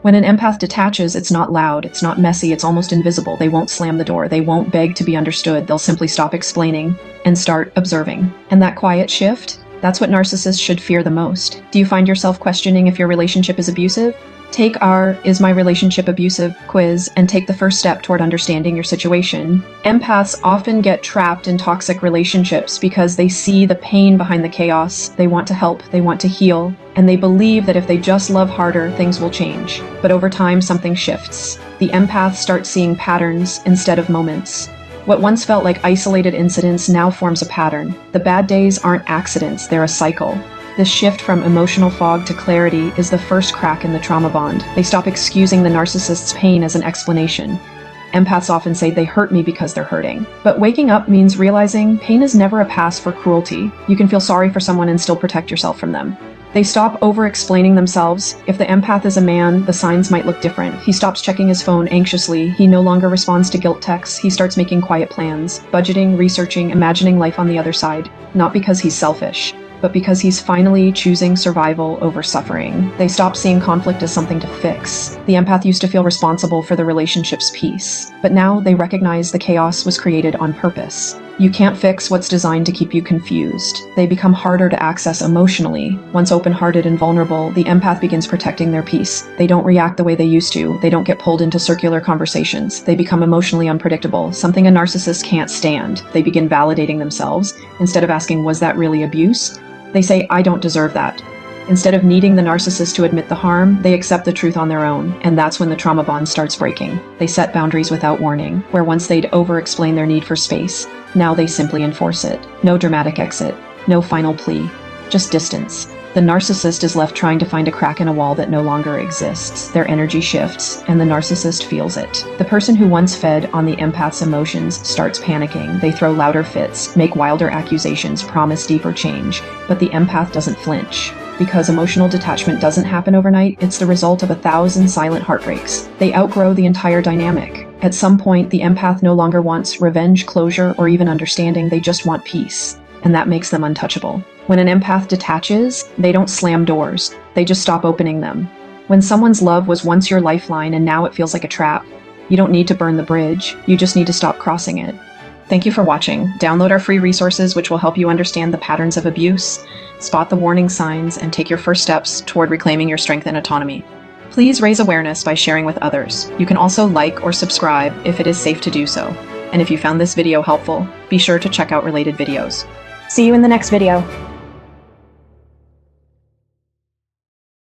When an empath detaches, it's not loud, it's not messy, it's almost invisible. They won't slam the door, they won't beg to be understood, they'll simply stop explaining and start observing. And that quiet shift, that's what narcissists should fear the most. Do you find yourself questioning if your relationship is abusive? Take our "Is my relationship abusive?" quiz and take the first step toward understanding your situation. Empaths often get trapped in toxic relationships because they see the pain behind the chaos, they want to help, they want to heal, and they believe that if they just love harder, things will change. But over time, something shifts. The empath starts seeing patterns instead of moments. What once felt like isolated incidents now forms a pattern. The bad days aren't accidents, they're a cycle. This shift from emotional fog to clarity is the first crack in the trauma bond. They stop excusing the narcissist's pain as an explanation. Empaths often say they hurt me because they're hurting. But waking up means realizing pain is never a pass for cruelty. You can feel sorry for someone and still protect yourself from them. They stop over-explaining themselves. If the empath is a man, the signs might look different. He stops checking his phone anxiously. He no longer responds to guilt texts. He starts making quiet plans, budgeting, researching, imagining life on the other side. Not because he's selfish, but because he's finally choosing survival over suffering. They stop seeing conflict as something to fix. The empath used to feel responsible for the relationship's peace, but now they recognize the chaos was created on purpose. You can't fix what's designed to keep you confused. They become harder to access emotionally. Once open-hearted and vulnerable, the empath begins protecting their peace. They don't react the way they used to. They don't get pulled into circular conversations. They become emotionally unpredictable, something a narcissist can't stand. They begin validating themselves. Instead of asking, "Was that really abuse?" they say, "I don't deserve that." Instead of needing the narcissist to admit the harm, they accept the truth on their own, and that's when the trauma bond starts breaking. They set boundaries without warning, where once they'd over-explain their need for space, now they simply enforce it. No dramatic exit, no final plea, just distance. The narcissist is left trying to find a crack in a wall that no longer exists. Their energy shifts, and the narcissist feels it. The person who once fed on the empath's emotions starts panicking. They throw louder fits, make wilder accusations, promise deeper change, but the empath doesn't flinch. Because emotional detachment doesn't happen overnight, it's the result of 1,000 silent heartbreaks. They outgrow the entire dynamic. At some point, the empath no longer wants revenge, closure, or even understanding. They just want peace, and that makes them untouchable. When an empath detaches, they don't slam doors. They just stop opening them. When someone's love was once your lifeline and now it feels like a trap, you don't need to burn the bridge. You just need to stop crossing it. Thank you for watching. Download our free resources which will help you understand the patterns of abuse, spot the warning signs, and take your first steps toward reclaiming your strength and autonomy. Please raise awareness by sharing with others. You can also like or subscribe if it is safe to do so. And if you found this video helpful, be sure to check out related videos. See you in the next video.